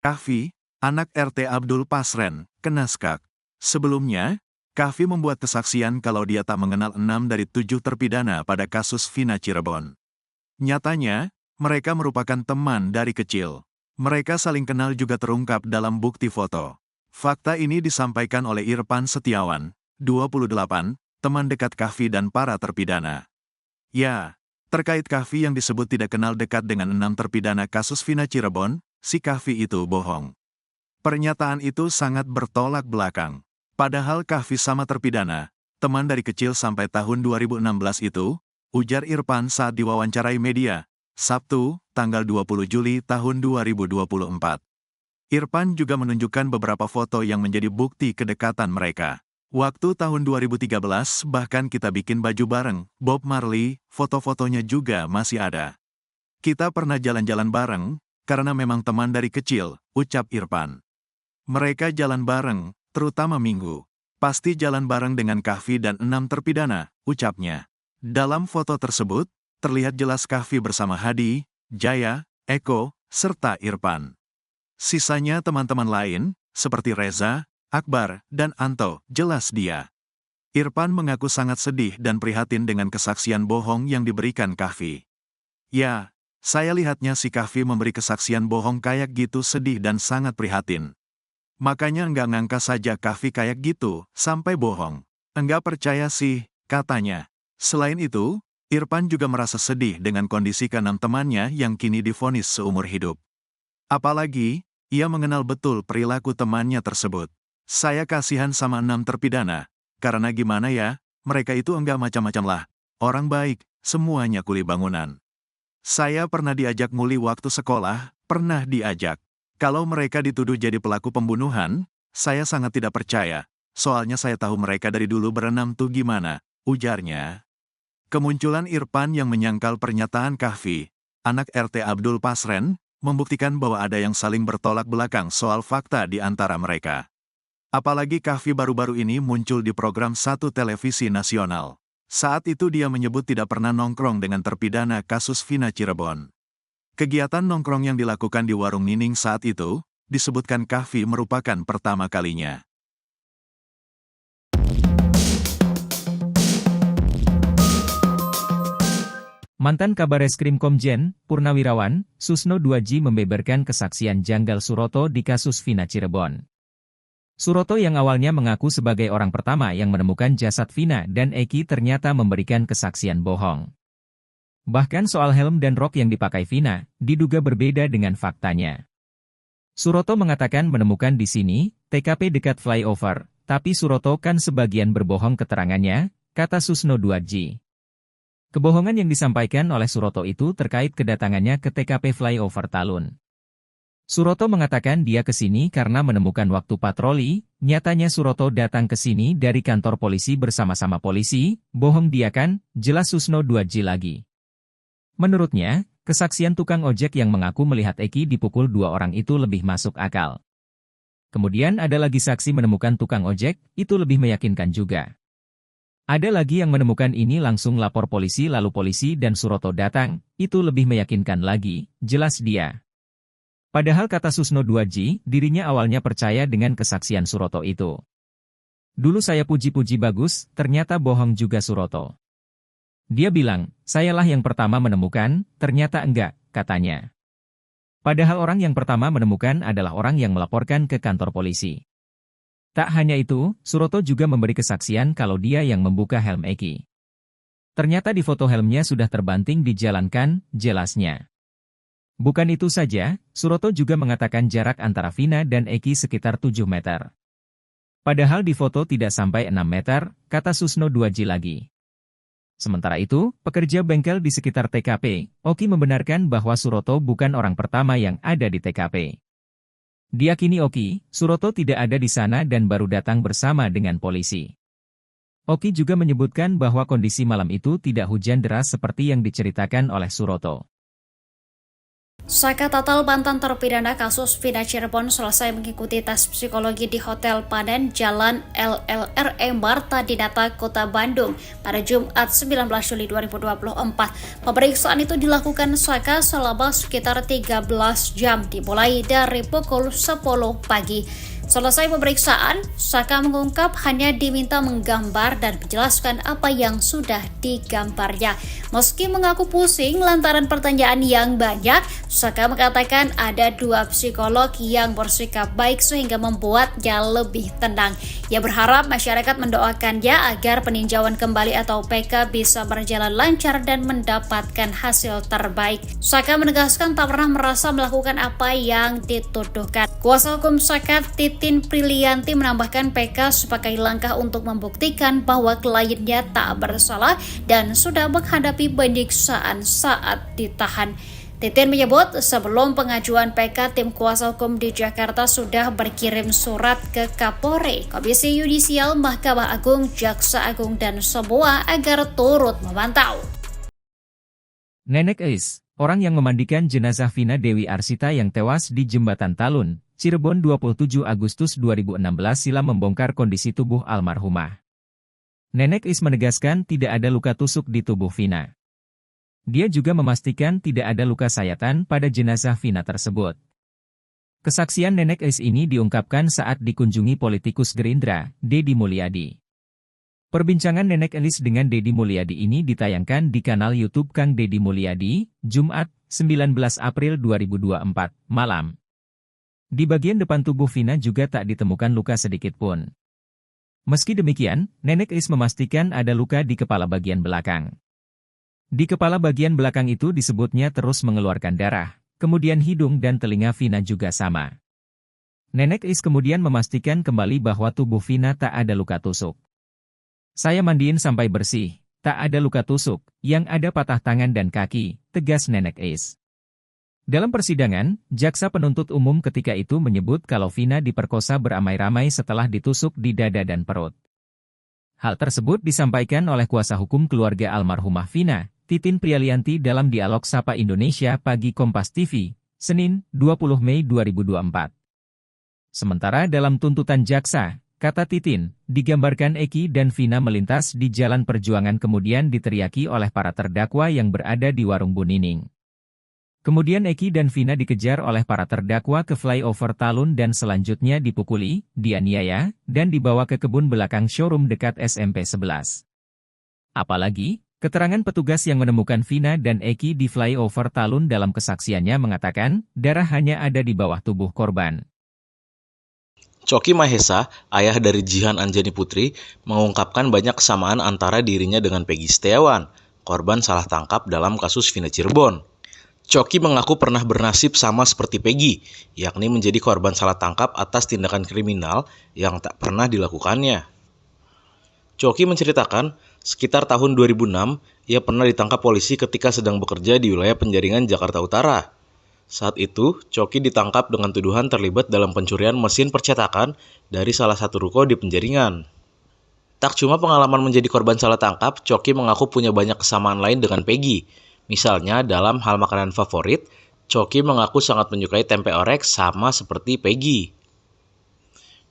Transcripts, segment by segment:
Kahfi, anak RT Abdul Pasren, kena skak. Sebelumnya, Kahfi membuat kesaksian kalau dia tak mengenal 6 dari 7 terpidana pada kasus Vina Cirebon. Nyatanya, mereka merupakan teman dari kecil. Mereka saling kenal juga terungkap dalam bukti foto. Fakta ini disampaikan oleh Irfan Setiawan, 28, teman dekat Kahfi dan para terpidana. Ya, terkait Kahfi yang disebut tidak kenal dekat dengan 6 terpidana kasus Vina Cirebon, si Kahfi itu bohong. Pernyataan itu sangat bertolak belakang. Padahal Kahfi sama terpidana, teman dari kecil sampai tahun 2016 itu, ujar Irfan saat diwawancarai media, Sabtu, tanggal 20 Juli tahun 2024. Irfan juga menunjukkan beberapa foto yang menjadi bukti kedekatan mereka. Waktu tahun 2013 bahkan kita bikin baju bareng, Bob Marley, foto-fotonya juga masih ada. Kita pernah jalan-jalan bareng, karena memang teman dari kecil, ucap Irfan. Mereka jalan bareng, terutama Minggu. Pasti jalan bareng dengan Kahfi dan 6 terpidana, ucapnya. Dalam foto tersebut, terlihat jelas Kahfi bersama Hadi, Jaya, Eko, serta Irfan. Sisanya teman-teman lain, seperti Reza, Akbar, dan Anto, jelas dia. Irfan mengaku sangat sedih dan prihatin dengan kesaksian bohong yang diberikan Kahfi. Ya, saya lihatnya si Kahfi memberi kesaksian bohong kayak gitu sedih dan sangat prihatin. Makanya enggak ngangka saja Kahfi kayak gitu, sampai bohong. Enggak percaya sih, katanya. Selain itu, Irfan juga merasa sedih dengan kondisi keenam temannya yang kini divonis seumur hidup. Apalagi, ia mengenal betul perilaku temannya tersebut. Saya kasihan sama 6 terpidana, karena gimana ya, mereka itu enggak macam-macam lah. Orang baik, semuanya kuli bangunan. Saya pernah diajak nguli waktu sekolah, pernah diajak. Kalau mereka dituduh jadi pelaku pembunuhan, saya sangat tidak percaya. Soalnya saya tahu mereka dari dulu berenam tuh gimana, ujarnya. Kemunculan Irfan yang menyangkal pernyataan Kahfi, anak RT Abdul Pasren, membuktikan bahwa ada yang saling bertolak belakang soal fakta di antara mereka. Apalagi Kahfi baru-baru ini muncul di program satu televisi nasional. Saat itu dia menyebut tidak pernah nongkrong dengan terpidana kasus Vina Cirebon. Kegiatan nongkrong yang dilakukan di warung Nining saat itu, disebutkan Kahfi merupakan pertama kalinya. Mantan Kabareskrim Komjen, Purnawirawan, Susno Duaji membeberkan kesaksian janggal Suroto di kasus Vina Cirebon. Suroto yang awalnya mengaku sebagai orang pertama yang menemukan jasad Vina dan Eki ternyata memberikan kesaksian bohong. Bahkan soal helm dan rok yang dipakai Vina, diduga berbeda dengan faktanya. Suroto mengatakan menemukan di sini, TKP dekat flyover, tapi Suroto kan sebagian berbohong keterangannya, kata Susno Duaji. Kebohongan yang disampaikan oleh Suroto itu terkait kedatangannya ke TKP flyover Talun. Suroto mengatakan dia ke sini karena menemukan waktu patroli, nyatanya Suroto datang ke sini dari kantor polisi bersama-sama polisi, bohong dia kan, jelas Susno Duaji lagi. Menurutnya, kesaksian tukang ojek yang mengaku melihat Eki dipukul 2 orang itu lebih masuk akal. Kemudian ada lagi saksi menemukan tukang ojek, itu lebih meyakinkan juga. Ada lagi yang menemukan ini langsung lapor polisi lalu polisi dan Suroto datang, itu lebih meyakinkan lagi, jelas dia. Padahal kata Susno Duaji, dirinya awalnya percaya dengan kesaksian Suroto itu. Dulu saya puji-puji bagus, ternyata bohong juga Suroto. Dia bilang, sayalah yang pertama menemukan, ternyata enggak, katanya. Padahal orang yang pertama menemukan adalah orang yang melaporkan ke kantor polisi. Tak hanya itu, Suroto juga memberi kesaksian kalau dia yang membuka helm Eki. Ternyata di foto helmnya sudah terbanting dijalankan, jelasnya. Bukan itu saja, Suroto juga mengatakan jarak antara Vina dan Eki sekitar 7 meter. Padahal di foto tidak sampai 6 meter, kata Susno Duaji lagi. Sementara itu, pekerja bengkel di sekitar TKP, Oki membenarkan bahwa Suroto bukan orang pertama yang ada di TKP. Diyakini Oki, Suroto tidak ada di sana dan baru datang bersama dengan polisi. Oki juga menyebutkan bahwa kondisi malam itu tidak hujan deras seperti yang diceritakan oleh Suroto. Saka Tatal, mantan terpidana kasus Vina Cirebon, selesai mengikuti tes psikologi di Hotel Panen, Jalan LLRE Marta Dinata, Kota Bandung pada Jumat 19 Juli 2024. Pemeriksaan itu dilakukan Saka selama sekitar 13 jam, dimulai dari pukul 10 pagi. Selesai pemeriksaan, Saka mengungkap hanya diminta menggambar dan menjelaskan apa yang sudah digambarnya. Meski mengaku pusing lantaran pertanyaan yang banyak, Saka mengatakan ada 2 psikolog yang bersikap baik sehingga membuatnya lebih tenang. Ia berharap masyarakat mendoakannya agar peninjauan kembali atau PK bisa berjalan lancar dan mendapatkan hasil terbaik. Saka menegaskan tak pernah merasa melakukan apa yang dituduhkan. Kuasa hukum Saka, Titin Prilianti, menambahkan PK sebagai langkah untuk membuktikan bahwa kliennya tak bersalah dan sudah menghadapi penyiksaan saat ditahan. Titin menyebut sebelum pengajuan PK, tim kuasa hukum di Jakarta sudah berkirim surat ke Kapolri, Komisi Yudisial, Mahkamah Agung, Jaksa Agung, dan semua agar turut memantau. Nenek Eis, orang yang memandikan jenazah Vina Dewi Arsita yang tewas di Jembatan Talun, Cirebon 27 Agustus 2016 silam membongkar kondisi tubuh almarhumah. Nenek Eis menegaskan tidak ada luka tusuk di tubuh Vina. Dia juga memastikan tidak ada luka sayatan pada jenazah Vina tersebut. Kesaksian Nenek Eis ini diungkapkan saat dikunjungi politikus Gerindra, Deddy Mulyadi. Perbincangan Nenek Eis dengan Deddy Mulyadi ini ditayangkan di kanal YouTube Kang Deddy Mulyadi, Jumat, 19 April 2024, malam. Di bagian depan tubuh Vina juga tak ditemukan luka sedikit pun. Meski demikian, Nenek Eis memastikan ada luka di kepala bagian belakang. Di kepala bagian belakang itu disebutnya terus mengeluarkan darah, kemudian hidung dan telinga Vina juga sama. Nenek Eis kemudian memastikan kembali bahwa tubuh Vina tak ada luka tusuk. Saya mandiin sampai bersih, tak ada luka tusuk, yang ada patah tangan dan kaki, tegas Nenek Eis. Dalam persidangan, jaksa penuntut umum ketika itu menyebut kalau Vina diperkosa beramai-ramai setelah ditusuk di dada dan perut. Hal tersebut disampaikan oleh kuasa hukum keluarga almarhumah Vina, Titin Prilianti, dalam dialog Sapa Indonesia Pagi Kompas TV, Senin, 20 Mei 2024. Sementara dalam tuntutan jaksa, kata Titin, digambarkan Eki dan Vina melintas di Jalan Perjuangan kemudian diteriaki oleh para terdakwa yang berada di warung Bunining. Kemudian Eki dan Vina dikejar oleh para terdakwa ke flyover Talun dan selanjutnya dipukuli, dianiaya, dan dibawa ke kebun belakang showroom dekat SMP 11. Apalagi, keterangan petugas yang menemukan Vina dan Eki di flyover Talun dalam kesaksiannya mengatakan, darah hanya ada di bawah tubuh korban. Coki Mahesa, ayah dari Jihan Anjani Putri, mengungkapkan banyak kesamaan antara dirinya dengan Peggy Setiawan, korban salah tangkap dalam kasus Vina Cirebon. Coki mengaku pernah bernasib sama seperti Peggy, yakni menjadi korban salah tangkap atas tindakan kriminal yang tak pernah dilakukannya. Coki menceritakan, sekitar tahun 2006, ia pernah ditangkap polisi ketika sedang bekerja di wilayah Penjaringan, Jakarta Utara. Saat itu, Coki ditangkap dengan tuduhan terlibat dalam pencurian mesin percetakan dari salah satu ruko di Penjaringan. Tak cuma pengalaman menjadi korban salah tangkap, Coki mengaku punya banyak kesamaan lain dengan Peggy. Misalnya, dalam hal makanan favorit, Coki mengaku sangat menyukai tempe orek sama seperti Peggy.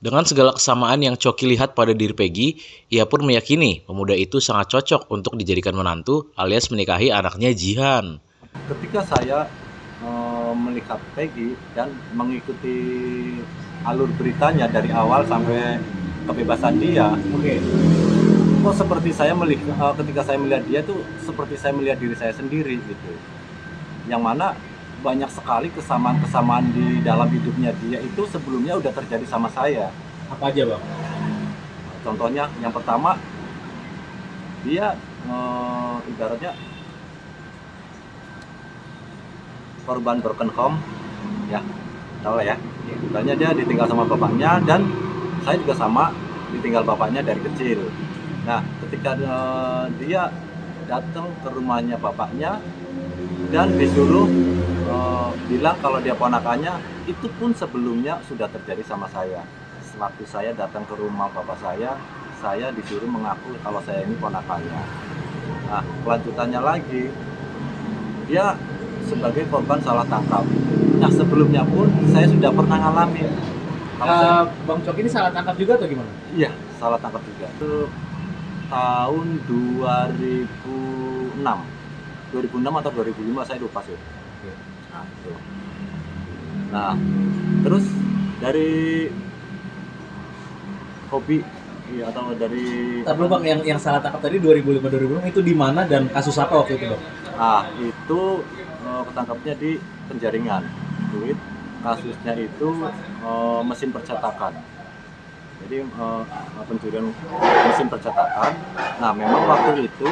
Dengan segala kesamaan yang Coki lihat pada diri Peggy, ia pun meyakini pemuda itu sangat cocok untuk dijadikan menantu alias menikahi anaknya Jihan. Ketika saya melihat Peggy dan mengikuti alur beritanya dari awal sampai kebebasan dia, kok seperti saya melihat ketika saya melihat dia tuh seperti saya melihat diri saya sendiri gitu. Yang mana banyak sekali kesamaan-kesamaan di dalam hidupnya dia itu sebelumnya udah terjadi sama saya. Apa aja, Bang? Contohnya yang pertama, dia ibaratnya korban broken home, ya, tahu lah ya. Ibaratnya dia ditinggal sama bapaknya dan saya juga sama, ditinggal bapaknya dari kecil. Nah, ketika dia datang ke rumahnya bapaknya dan disuruh bilang kalau dia ponakannya, itu pun sebelumnya sudah terjadi sama saya. Sewaktu saya datang ke rumah bapak saya disuruh mengaku kalau saya ini ponakannya. Nah, kelanjutannya lagi, dia sebagai korban salah tangkap. Nah sebelumnya pun saya sudah pernah ngalamin. Bang Coki ini salah tangkap juga atau gimana? Iya, salah tangkap juga. Itu tahun 2006 atau 2005 saya lupa sih. Nah, itu. Nah, terus dari hobi atau dari Tapi Bang, yang salah tangkap tadi 2005-2006 itu di mana dan kasus apa waktu itu Bang? Itu ketangkapnya di Penjaringan. Duit kasusnya itu mesin percetakan. Jadi pencurian mesin percetakan. Nah, memang waktu itu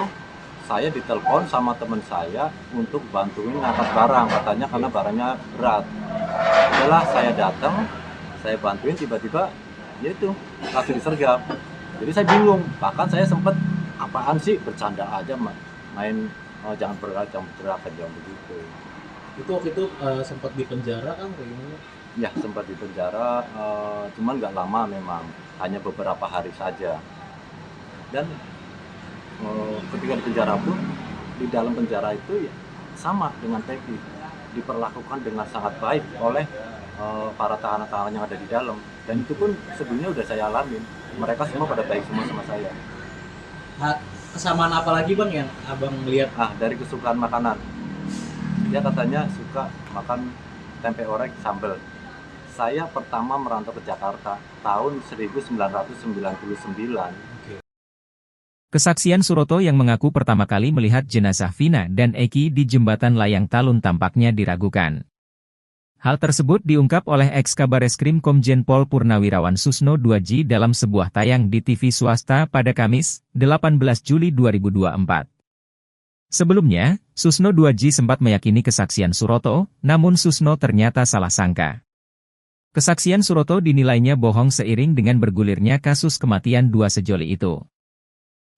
saya ditelepon sama teman saya untuk bantuin ngangkat barang, katanya karena barangnya berat. Setelah saya datang, saya bantuin, tiba-tiba ya itu langsung disergap. Jadi saya bingung, bahkan saya sempat apaan sih, bercanda aja main jangan bergerak, jangan begitu. Itu waktu itu sempat di penjara kan kayak gimana? Ya sempat di penjara, cuman nggak lama memang, hanya beberapa hari saja. Dan ketika di penjara pun, di dalam penjara itu ya, sama dengan Peggy, diperlakukan dengan sangat baik oleh para tahanan-tahanan yang ada di dalam. Dan itu pun sebelumnya udah saya alamin, mereka semua pada baik semua sama saya. Kesamaan apa lagi Bang yang Abang lihat? Dari kesukaan makanan, dia katanya suka makan tempe orek sambal. Saya pertama merantau ke Jakarta tahun 1999. Kesaksian Suroto yang mengaku pertama kali melihat jenazah Vina dan Eki di jembatan Layang Talun tampaknya diragukan. Hal tersebut diungkap oleh ex-Kabareskrim Komjen Pol Purnawirawan Susno 2J dalam sebuah tayang di TV swasta pada Kamis, 18 Juli 2024. Sebelumnya, Susno 2J sempat meyakini kesaksian Suroto, namun Susno ternyata salah sangka. Kesaksian Suroto dinilainya bohong seiring dengan bergulirnya kasus kematian dua sejoli itu.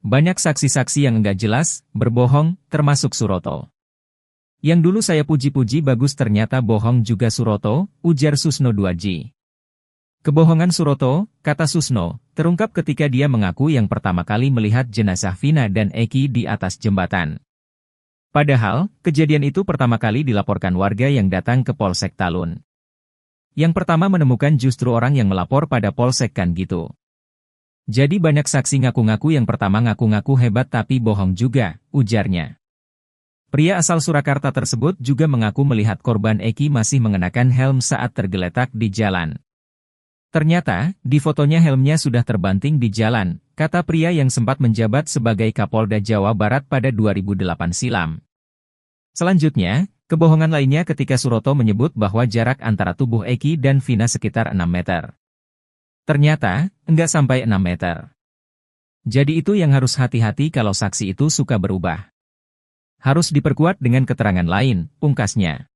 Banyak saksi-saksi yang enggak jelas, berbohong, termasuk Suroto. Yang dulu saya puji-puji bagus ternyata bohong juga Suroto, ujar Susno 2J. Kebohongan Suroto, kata Susno, terungkap ketika dia mengaku yang pertama kali melihat jenazah Vina dan Eki di atas jembatan. Padahal, kejadian itu pertama kali dilaporkan warga yang datang ke Polsek Talun. Yang pertama menemukan justru orang yang melapor pada Polsek kan gitu. Jadi banyak saksi ngaku-ngaku yang pertama ngaku-ngaku hebat tapi bohong juga, ujarnya. Pria asal Surakarta tersebut juga mengaku melihat korban Eki masih mengenakan helm saat tergeletak di jalan. Ternyata, di fotonya helmnya sudah terbanting di jalan, kata pria yang sempat menjabat sebagai Kapolda Jawa Barat pada 2008 silam. Selanjutnya, kebohongan lainnya ketika Suroto menyebut bahwa jarak antara tubuh Eki dan Vina sekitar 6 meter. Ternyata, enggak sampai 6 meter. Jadi itu yang harus hati-hati kalau saksi itu suka berubah. Harus diperkuat dengan keterangan lain, pungkasnya.